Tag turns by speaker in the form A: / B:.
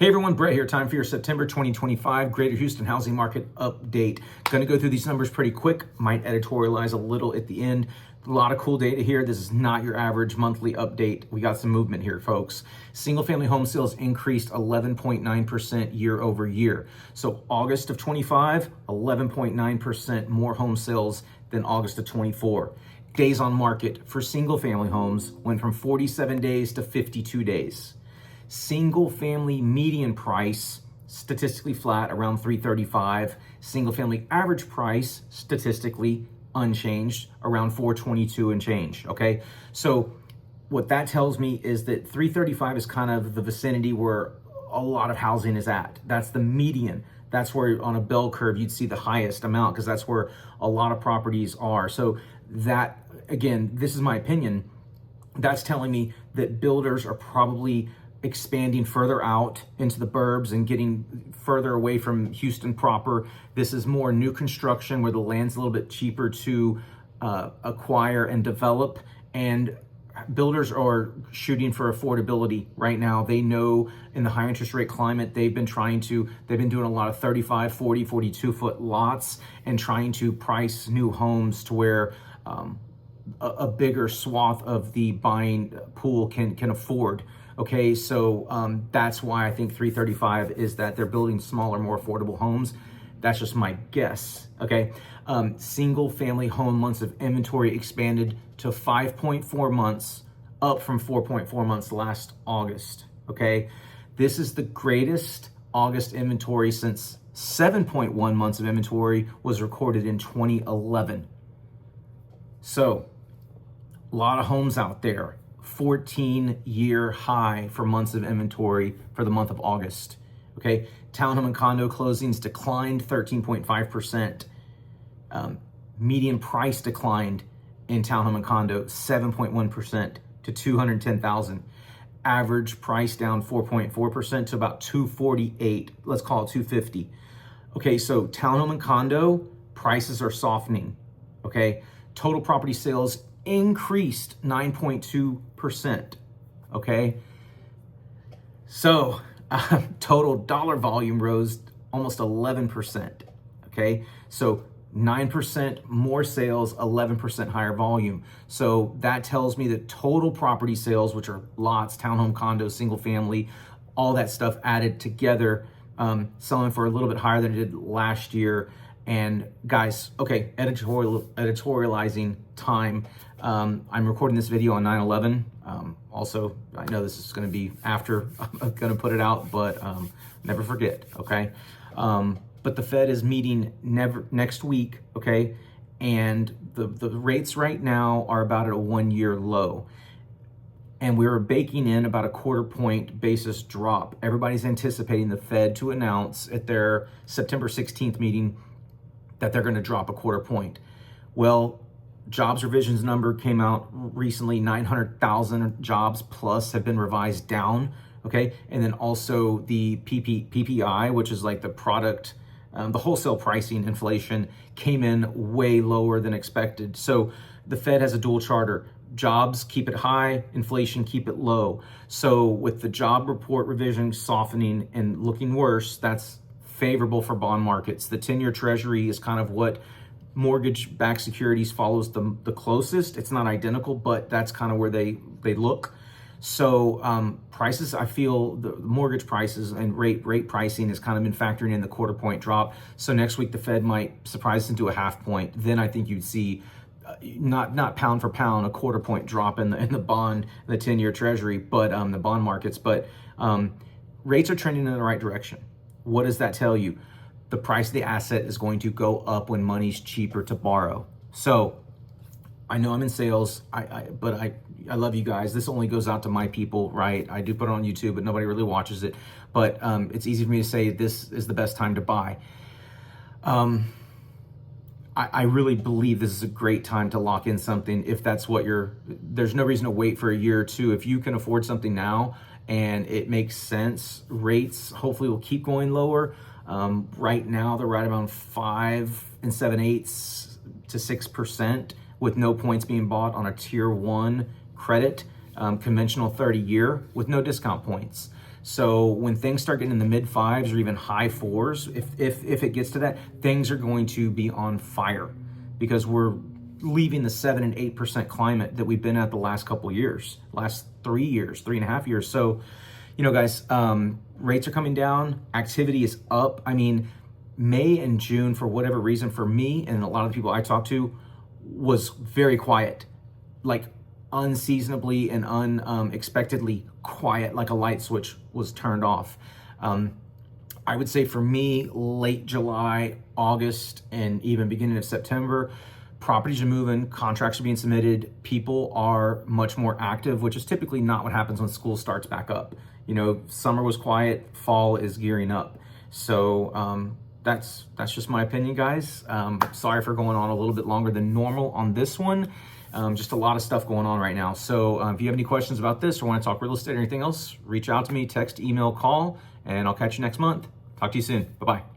A: Hey everyone, Bret here. Time for your September 2025 Greater Houston Housing Market Update. Going to go through these numbers pretty quick. Might editorialize a little at the end. A lot of cool data here. This is not your average monthly update. We got some movement here, folks. Single family home sales increased 11.9% year over year. So August of 25, 11.9% more home sales than August of 24. Days on market for single family homes went from 47 days to 52 days. Single family median price statistically flat around 335. Single family average price statistically unchanged around 422 and change. Okay, so what that tells me is that 335 is kind of the vicinity where a lot of housing is at. That's the median. That's where on a bell curve you'd see the highest amount, because that's where a lot of properties are. So that, again, this is my opinion, that's telling me that builders are probably expanding further out into the burbs and getting further away from Houston proper. This is more new construction where the land's a little bit cheaper to acquire and develop, and builders are shooting for affordability right now. They know in the high interest rate climate, they've been doing a lot of 35, 40, 42 foot lots and trying to price new homes to where a bigger swath of the buying pool can afford. Okay, so that's why I think 335 is that they're building smaller, more affordable homes. That's just my guess. Okay, single family home months of inventory expanded to 5.4 months, up from 4.4 months last August. Okay, this is the greatest August inventory since 7.1 months of inventory was recorded in 2011. So a lot of homes out there. 14-year high for months of inventory for the month of August. Okay, townhome and condo closings declined 13.5%. Median price declined in townhome and condo 7.1% to $210,000. Average price down 4.4% to about $248. Let's call it $250. Okay, so townhome and condo prices are softening. Okay, total property sales increased 9.2%. Okay, so total dollar volume rose almost 11%. Okay, so 9% more sales, 11% higher volume. So that tells me that total property sales, which are lots, townhome, condo, single family, all that stuff added together, selling for a little bit higher than it did last year. And guys, okay, editorializing time. I'm recording this video on 9/11. Also, I know this is going to be after I'm going to put it out, but never forget, okay? But the Fed is meeting next week, okay? And the rates right now are about at a 1-year low. And we're baking in about a 1/4 point basis drop. Everybody's anticipating the Fed to announce at their September 16th meeting that they're going to drop a 1/4 point. Well, jobs revisions number came out recently. 900,000 jobs plus have been revised down. Okay, and then also the PPI, which is like the product, the wholesale pricing inflation, came in way lower than expected. So the Fed has a dual charter. Jobs, keep it high, inflation, keep it low. So with the job report revision softening and looking worse, that's favorable for bond markets. The 10-year treasury is kind of what mortgage-backed securities follows the closest. It's not identical, but that's kind of where they look. So prices, I feel the mortgage prices and rate pricing has kind of been factoring in the 1/4 point drop. So next week the Fed might surprise into a 1/2 point. Then I think you'd see not pound for pound a 1/4 point drop in the bond, the 10-year treasury, but the bond markets. But rates are trending in the right direction. What does that tell you? The price of the asset is going to go up when money's cheaper to borrow. So I know I'm in sales, but I love you guys. This only goes out to my people, right? I do put it on YouTube, but nobody really watches it. But it's easy for me to say this is the best time to buy. I really believe this is a great time to lock in something if that's what there's no reason to wait for a year or two. If you can afford something now and it makes sense, rates hopefully will keep going lower. Right now, they're right around 5 7/8 to 6% with no points being bought on a tier 1 credit, conventional 30-year with no discount points. So when things start getting in the mid 5s or even high 4s, if it gets to that, things are going to be on fire because we're leaving the 7 and 8% climate that we've been at the last couple of years, last 3 years, 3.5 years. So, you know, guys, rates are coming down, activity is up. I mean, May and June, for whatever reason, for me and a lot of the people I talked to, was very quiet, like unseasonably and unexpectedly quiet, like a light switch was turned off. I would say for me, late July, August, and even beginning of September, properties are moving, contracts are being submitted, people are much more active, which is typically not what happens when school starts back up. You know, summer was quiet, fall is gearing up. So that's just my opinion, guys. Sorry for going on a little bit longer than normal on this one. Just a lot of stuff going on right now. So if you have any questions about this or want to talk real estate or anything else, reach out to me, text, email, call, and I'll catch you next month. Talk to you soon. Bye-bye.